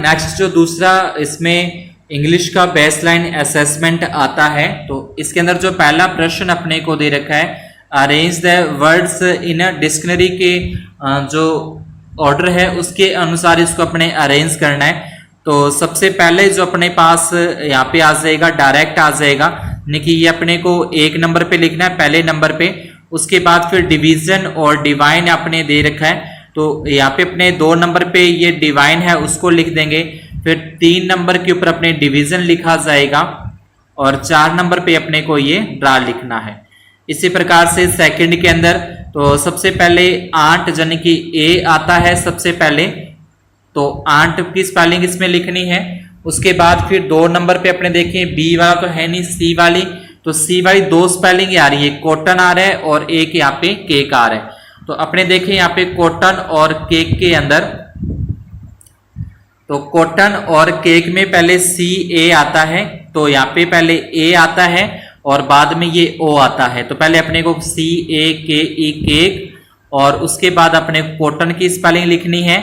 Next जो दूसरा इसमें इंग्लिश का बेसलाइन असेसमेंट आता है, तो इसके अंदर जो पहला प्रश्न अपने को दे रखा है, arrange the words in a dictionary के जो ऑर्डर है उसके अनुसार इसको अपने अरेंज करना है। तो सबसे पहले जो अपने पास यहाँ पे आ जाएगा डायरेक्ट आ जाएगा, यानी कि ये अपने को एक नंबर पे लिखना है पहले नंबर पे। उसके बाद फिर डिवीजन और डिवाइन आपने दे रखा है, तो यहाँ पे अपने 2 नंबर पे ये डिवाइन है उसको लिख देंगे। फिर 3 नंबर के ऊपर अपने डिवीजन लिखा जाएगा और 4 नंबर पे अपने को ये ड्रा लिखना है। इसी प्रकार से सेकंड के अंदर तो सबसे पहले आंट यानी कि ए आता है सबसे पहले, तो आंट की स्पेलिंग इसमें लिखनी है। उसके बाद फिर 2 नंबर पे अपने देखें बी वाला तो है नहीं, सी वाली, तो सी वाली 2 स्पेलिंग आ रही है, कॉटन आ रहा है और एक यहाँ पे केक आ रहा है। तो अपने देखें यहाँ पे कॉटन और केक के अंदर, तो कॉटन और केक में पहले सी ए आता है, तो यहाँ पे पहले ए आता है और बाद में ये ओ आता है। तो पहले अपने को सी ए के ई केक, और उसके बाद अपने कॉटन की स्पेलिंग लिखनी है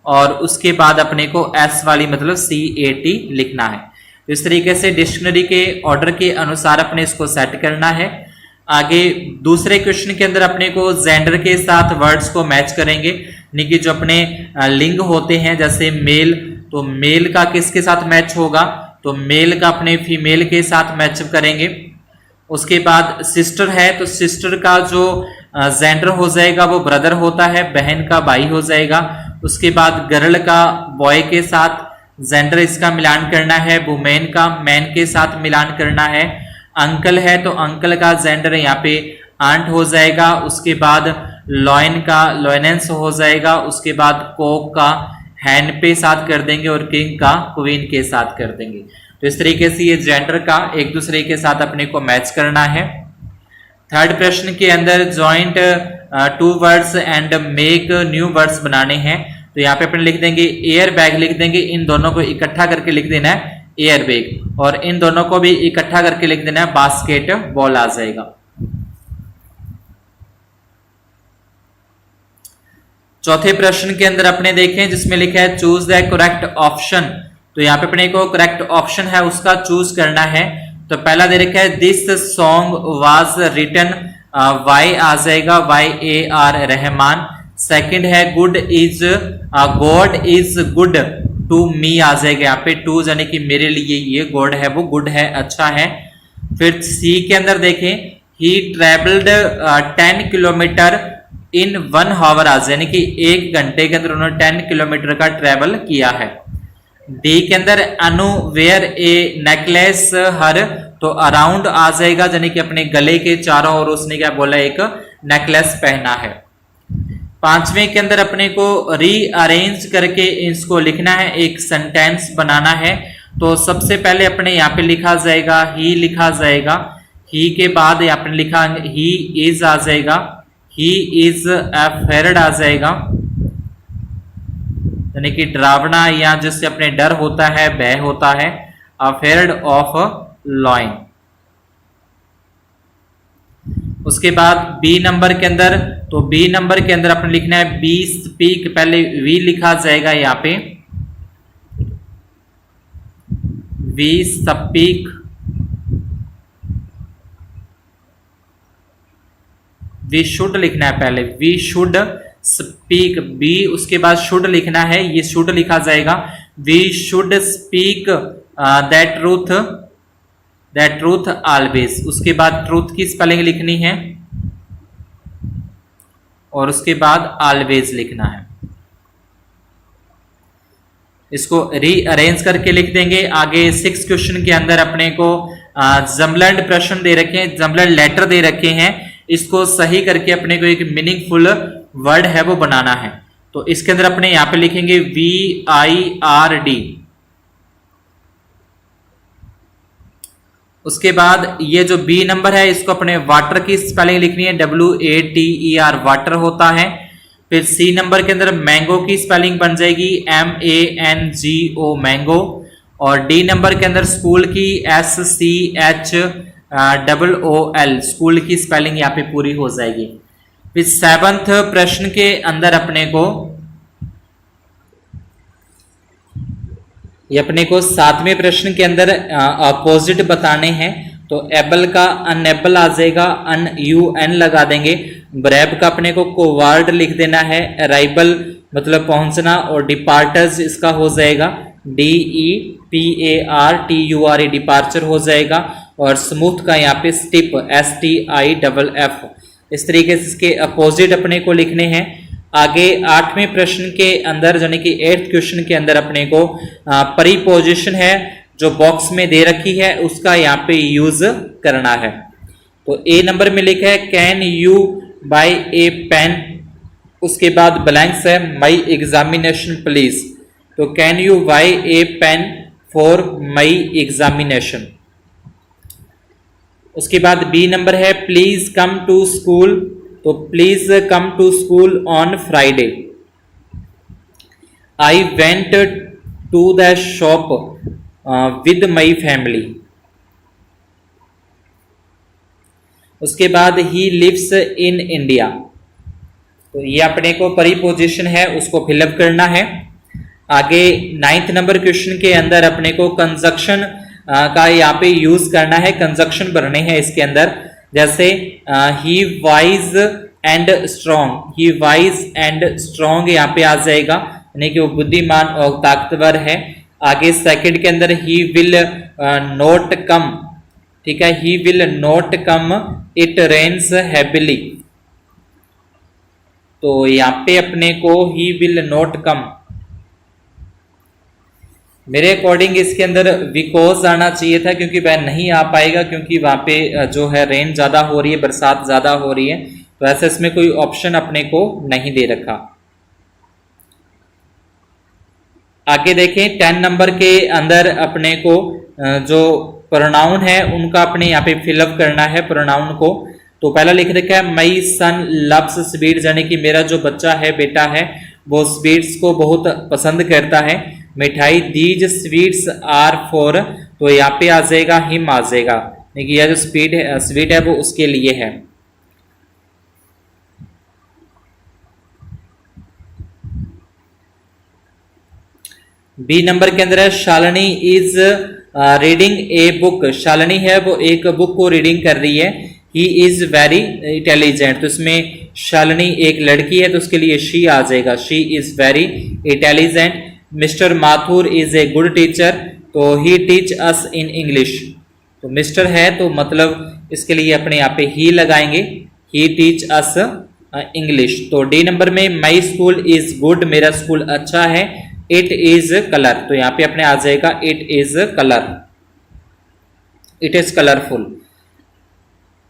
और उसके बाद अपने को एस वाली मतलब सी ए टी लिखना है। तो इस तरीके से डिक्शनरी के ऑर्डर के अनुसार अपने इसको सेट करना है। आगे दूसरे क्वेश्चन के अंदर अपने को जेंडर के साथ वर्ड्स को मैच करेंगे, यानी कि जो अपने लिंग होते हैं जैसे मेल, तो मेल का किसके साथ मैच होगा, तो मेल का अपने फीमेल के साथ मैच करेंगे। उसके बाद सिस्टर है, तो सिस्टर का जो जेंडर हो जाएगा वो ब्रदर होता है, बहन का भाई हो जाएगा। उसके बाद गर्ल का बॉय के साथ जेंडर इसका मिलान करना है, वुमेन का मैन के साथ मिलान करना है। अंकल है तो अंकल का जेंडर यहाँ पे आंट हो जाएगा। उसके बाद लॉयन का लॉयनेंस हो जाएगा। उसके बाद कोक का हैंड पे साथ कर देंगे और किंग का क्वीन के साथ कर देंगे। तो इस तरीके से ये जेंडर का एक दूसरे के साथ अपने को मैच करना है। थर्ड प्रश्न के अंदर joint 2 words and make new words बनाने हैं, तो यहाँ पे अपन लिख देंगे एयर बैग लिख देंगे, इन दोनों को इकट्ठा करके लिख देना है एयर बैग, और इन दोनों को भी इकट्ठा करके लिख देना है बास्केट बॉल आ जाएगा। चौथे प्रश्न के अंदर अपने देखें जिसमें लिखा है चूज द करेक्ट ऑप्शन, तो यहाँ पे अपने को करेक्ट ऑप्शन है उसका चूज करना है। तो पहला दे रखा है this song was written, by आ जाएगा by A R Rahman. Second है good is God is good to me आ जाएगा, यहाँ पे टू यानी कि मेरे लिए ये गॉड है वो गुड है अच्छा है। फिर सी के अंदर देखें ही ट्रेवल्ड 10 किलोमीटर इन 1 आवर आ जाए, यानी कि 1 घंटे के अंदर उन्होंने 10 किलोमीटर का ट्रेवल किया है। डी के अंदर अनु वेयर ए नेकलेस हर, तो अराउंड आ जाएगा यानी कि अपने गले के चारों ओर उसने क्या बोला एक नेकलेस पहना है। पांचवें के अंदर अपने को रीअरेंज करके इसको लिखना है, एक सेंटेंस बनाना है। तो सबसे पहले अपने यहाँ पे लिखा जाएगा ही लिखा जाएगा, ही के बाद यहाँ पे लिखा ही इज आ जाएगा, ही इज अफेयर्ड आ जाएगा, यानी कि डरावना या जिससे अपने डर होता है भय होता है, अफेयर्ड ऑफ लॉइन। उसके बाद बी नंबर के अंदर, तो बी नंबर के अंदर अपने लिखना है बी स्पीक, पहले वी लिखा जाएगा यहाँ पे वी स्पीक, वी शुड लिखना है पहले वी शुड स्पीक बी, उसके बाद शुड लिखना है, ये शुड लिखा जाएगा we should speak that truth always. उसके बाद ट्रूथ की स्पेलिंग लिखनी है और उसके बाद ऑलवेज लिखना है। इसको रीअरेंज करके लिख देंगे। आगे 6 क्वेश्चन के अंदर अपने को जमलैंड प्रश्न दे रखे हैं, जमलैंड लेटर दे रखे हैं, इसको सही करके अपने को एक मीनिंगफुल वर्ड है वो बनाना है। तो इसके अंदर अपने यहां पे लिखेंगे VIRD। उसके बाद ये जो बी नंबर है इसको अपने वाटर की स्पेलिंग लिखनी है WATER वाटर होता है। फिर सी नंबर के अंदर मैंगो की स्पेलिंग बन जाएगी MANGO मैंगो, और डी नंबर के अंदर स्कूल की SCHOOL स्कूल की स्पेलिंग यहाँ पे पूरी हो जाएगी। फिर 7th प्रश्न के अंदर अपने को ये अपने को 7वें प्रश्न के अंदर अपोजिट बताने हैं। तो एबल का अनएबल आ जाएगा, अन यू एन लगा देंगे। ब्रेब का अपने को कोवार्ड लिख देना है, अराइवल मतलब पहुंचना, और डिपार्टर्स इसका हो जाएगा DEPARTURE डिपार्चर हो जाएगा। और स्मूथ का यहाँ पे स्टिप STIFF। इस तरीके से इसके अपोजिट अपने को लिखने हैं। आगे 8वें प्रश्न के अंदर यानी कि 8th क्वेश्चन के अंदर अपने को परिपोजिशन है जो बॉक्स में दे रखी है उसका यहाँ पे यूज करना है। तो ए नंबर में लिखा है can you buy a pen, उसके बाद ब्लैंक्स है माई एग्जामिनेशन प्लीज। तो can you buy a pen for my examination. उसके बाद बी नंबर है प्लीज कम टू स्कूल। तो please come to school on Friday. I went to the shop with my family. उसके बाद he lives in India. तो ये अपने को परिपोजिशन है उसको फिलअप करना है। आगे 9th नंबर क्वेश्चन के अंदर अपने को कंजक्शन का यहाँ पे यूज करना है, कंजक्शन भरने हैं इसके अंदर। जैसे he wise and strong, he wise and strong यहाँ पे आ जाएगा, यानी कि वो बुद्धिमान और ताकतवर है। आगे सेकंड के अंदर ही विल नॉट कम, ठीक है, he will not come it rains heavily. तो यहाँ पे अपने को ही विल नॉट कम, मेरे अकॉर्डिंग इसके अंदर बिकॉज आना चाहिए था क्योंकि वह नहीं आ पाएगा क्योंकि वहां पे जो है रेन ज्यादा हो रही है, बरसात ज्यादा हो रही है। तो ऐसे इसमें कोई ऑप्शन अपने को नहीं दे रखा। आगे देखें 10 नंबर के अंदर अपने को जो प्रोनाउन है उनका अपने यहाँ पे फिलअप करना है प्रोनाउन को। तो पहला लिख रखा है माई सन लव्स स्वीट्स, यानी कि मेरा जो बच्चा है, बेटा है, वो स्वीट्स को बहुत पसंद करता है। मिठाई दीज स्वीट्स आर फॉर, तो यहाँ पे आ जाएगा हिम आ जाएगा, यानी कि यह जो स्वीट है वो उसके लिए है। बी नंबर के अंदर है Shalini is reading a book. Shalini है वो एक बुक को रीडिंग कर रही है। ही इज वेरी इंटेलिजेंट, तो इसमें शालिनी एक लड़की है तो उसके लिए शी आ जाएगा, she is very intelligent. Mister Mathur is a good teacher, तो ही टीच अस इन इंग्लिश। तो मिस्टर है तो मतलब इसके लिए अपने यहाँ पे ही लगाएंगे, ही टीच अस इंग्लिश। तो डी नंबर में माई स्कूल इज गुड, मेरा स्कूल अच्छा है। इट इज कलर, तो यहाँ पे अपने आ जाएगा it is colour, it is colourful.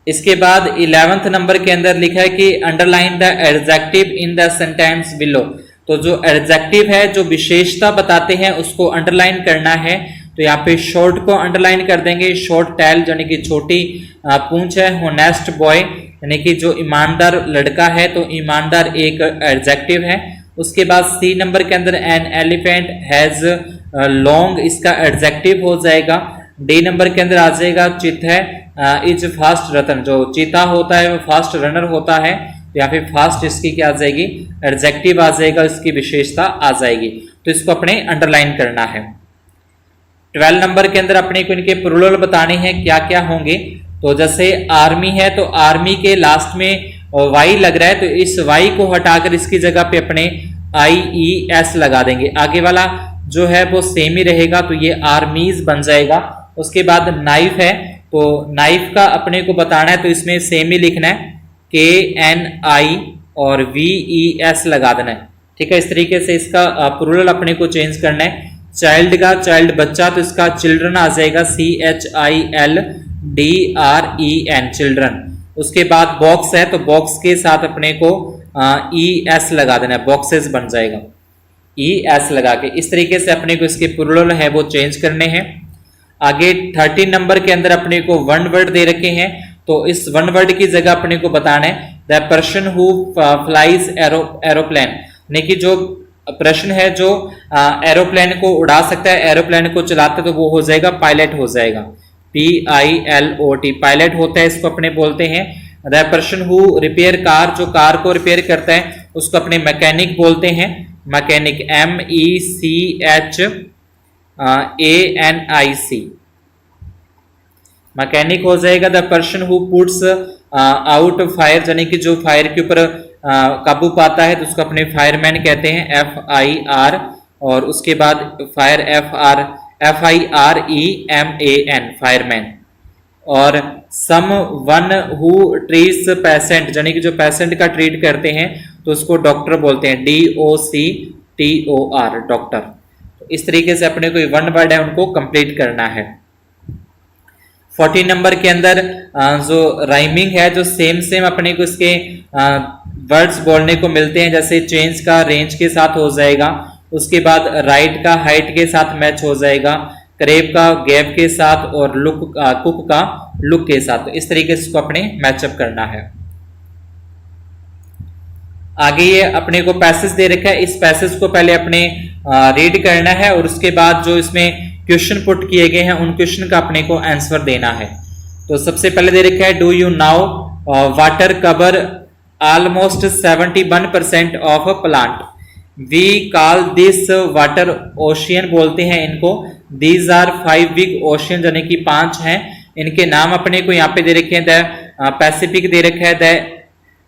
इसके बाद 11th नंबर के अंदर लिखा है कि underline the adjective in the sentence below. तो जो एडजेक्टिव है, जो विशेषता बताते हैं, उसको अंडरलाइन करना है। तो यहाँ पे शॉर्ट को अंडरलाइन कर देंगे, शॉर्ट टेल यानी कि छोटी पूंछ है। होनेस्ट बॉय यानी कि जो ईमानदार लड़का है, तो ईमानदार एक एडजेक्टिव है। उसके बाद सी नंबर के अंदर एन एलिफेंट हैज लॉन्ग, इसका एडजेक्टिव हो जाएगा। डी नंबर के अंदर आ जाएगा चित है इज फास्ट रतन, जो चीता होता है वो फास्ट रनर होता है। तो यहाँ पे फास्ट इसकी क्या आ जाएगी, एडजेक्टिव आ जाएगा, इसकी विशेषता आ जाएगी। तो इसको अपने अंडरलाइन करना है। 12 नंबर के अंदर अपने को इनके प्लूरल बताने हैं क्या क्या होंगे। तो जैसे आर्मी है तो आर्मी के लास्ट में वाई लग रहा है, तो इस वाई को हटाकर इसकी जगह पे अपने IES लगा देंगे। आगे वाला जो है वो सेम ही रहेगा, तो ये आर्मीज बन जाएगा। उसके बाद नाइफ है, तो नाइफ का अपने को बताना है, तो इसमें सेम ही लिखना है, KNI और VES लगा देना है। ठीक है, इस तरीके से इसका प्लूरल अपने को चेंज करना है। चाइल्ड का चाइल्ड बच्चा, तो इसका चिल्ड्रन आ जाएगा, CHILDREN चिल्ड्रन। उसके बाद बॉक्स है, तो बॉक्स के साथ अपने को ES लगा देना है, बॉक्सेस बन जाएगा, ES लगा के। इस तरीके से अपने को इसके प्लूरल है वो चेंज करने हैं। आगे 13 नंबर के अंदर अपने को वन वर्ड दे रखे हैं, तो इस वन वर्ड की जगह अपने को बताना है the person who flies aeroplane, यानी कि जो प्रश्न है जो एरोप्लेन को उड़ा सकता है, एरोप्लेन को चलाता है, तो वो हो जाएगा पायलट हो जाएगा, PILOT पायलट होता है, इसको अपने बोलते हैं। The person who repair car, जो कार को रिपेयर करता है उसको अपने मैकेनिक बोलते हैं, मैकेनिक MECH ANIC। मैकेनिक हो जाएगा the person who puts out fire, यानी कि जो फायर के ऊपर काबू पाता है तो उसको अपने फायरमैन कहते हैं, FIR। और उसके बाद फायर FIREMAN, फायरमैन। और सम वन हु ट्रीट्स पेशेंट, यानी कि जो पेशेंट का ट्रीट करते हैं तो उसको डॉक्टर बोलते हैं, DOCTOR, डॉक्टर। तो इस तरीके से अपने को वन वर्ड है उनको कंप्लीट करना है। 14 नंबर के अंदर जो राइमिंग है, जो सेम अपने को इसके वर्ड्स बोलने को मिलते हैं, जैसे चेंज का रेंज के साथ हो जाएगा, उसके बाद राइट का हाइट के साथ मैच हो जाएगा, क्रेप का गैप के साथ, और कुक का लुक के साथ। तो इस तरीके से इसको अपने मैचअप करना है। आगे ये अपने को पैसेज दे रखा है, इस पैसेज को पहले अपने रीड करना है और उसके बाद जो इसमें क्वेश्चन पुट किए गए हैं उन क्वेश्चन का अपने को आंसर देना है। तो सबसे पहले दे रखा है, do you know water cover almost 71% of plant, we call this water ocean, बोलते हैं इनको। दीज आर 5 बिग ओशियन, यानी कि 5 हैं। इनके नाम अपने को यहाँ पे दे रखे हैं, द पैसिफिक दे रखा है, द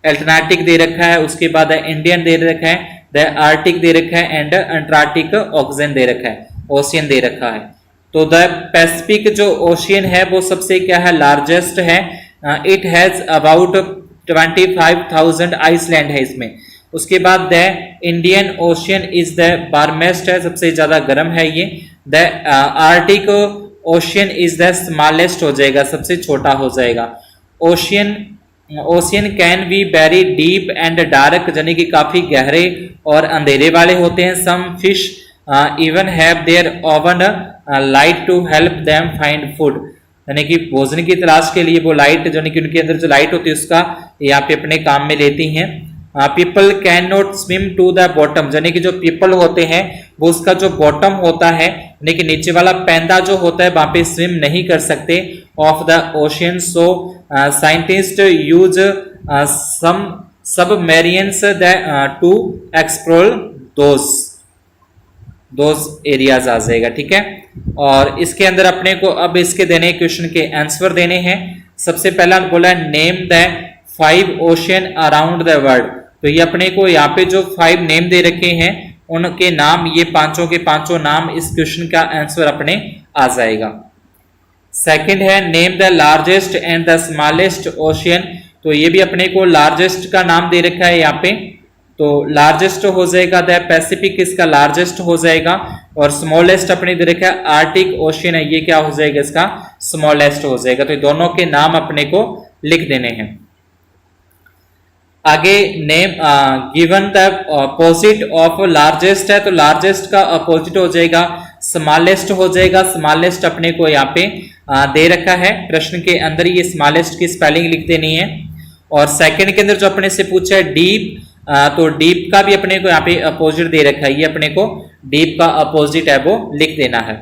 अटलांटिक दे रखा है, उसके बाद इंडियन दे रखा है, द आर्टिक दे रखा है, एंड अंटार्कटिक ऑक्सीजन दे रखा है, ओशियन दे रखा है। तो द पैसिफिक जो ओशियन है वो सबसे क्या है, लार्जेस्ट है। इट हैज अबाउट 25,000 आइसलैंड है इसमें। उसके बाद the Indian Ocean is the warmest है, सबसे ज्यादा गर्म है ये। The Arctic Ocean is the smallest हो जाएगा, सबसे छोटा हो जाएगा। Ocean can be very deep and dark, यानी कि काफी गहरे और अंधेरे वाले होते हैं। Some fish even have their own light to help them find food, यानी कि भोजन की तलाश के लिए वो लाइट, यानी कि उनके अंदर जो लाइट होती है उसका यहाँ पे अपने काम में लेती हैं। People can not swim to the bottom, यानी कि जो पीपल होते हैं वो उसका जो बॉटम होता है, यानी कि नीचे वाला पैंदा जो होता है, वहां पे स्विम नहीं कर सकते of the ocean. So scientist use some submarines to explore those areas आ जाएगा, ठीक है। और इसके अंदर अपने को अब इसके देने क्वेश्चन के आंसर देने हैं। सबसे पहला बोला name the 5 ocean around the world, तो ये अपने को यहाँ पे जो 5 नेम दे रखे हैं उनके नाम, ये पांचों के पांचों नाम इस क्वेश्चन का आंसर अपने आ जाएगा। सेकंड है name the largest and the smallest ocean, तो ये भी अपने को लार्जेस्ट का नाम दे रखा है यहाँ पे, तो लार्जेस्ट हो जाएगा द पैसिफिक, इसका लार्जेस्ट हो जाएगा। और स्मॉलेस्ट अपने दे रखा है आर्टिक ओशियन है, ये क्या हो जाएगा, इसका स्मॉलेस्ट हो जाएगा। तो दोनों के नाम अपने को लिख देने हैं। आगे name given the opposite of largest है, तो लार्जेस्ट का अपोजिट हो जाएगा स्मॉलेस्ट हो जाएगा। स्मॉलेस्ट अपने को यहाँ पे दे रखा है, प्रश्न के अंदर ये स्मॉलेस्ट की स्पेलिंग लिख देनी है। और सेकंड के अंदर जो अपने से पूछा है डीप, तो डीप का भी अपने को यहाँ पे अपोजिट दे रखा है, ये अपने को डीप का अपोजिट है वो लिख देना है।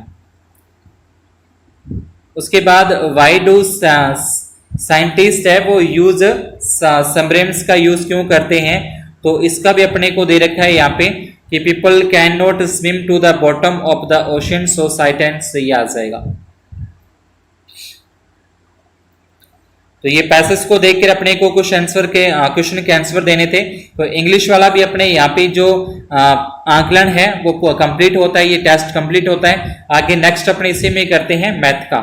उसके बाद वाई डू साइंटिस्ट है वो यूज सबमरीन्स का यूज क्यों करते हैं, तो इसका भी अपने को दे रखा है यहाँ पे कि people can not swim to the bottom of the ocean, so scientist ये आ जाएगा। तो ये पैसेज को देखकर अपने को कुछ आंसर के क्वेश्चन के आंसर देने थे। तो इंग्लिश वाला भी अपने यहाँ पे जो आकलन है वो कंप्लीट होता है, ये टेस्ट कंप्लीट होता है। आगे नेक्स्ट अपने इसी में करते हैं मैथ का।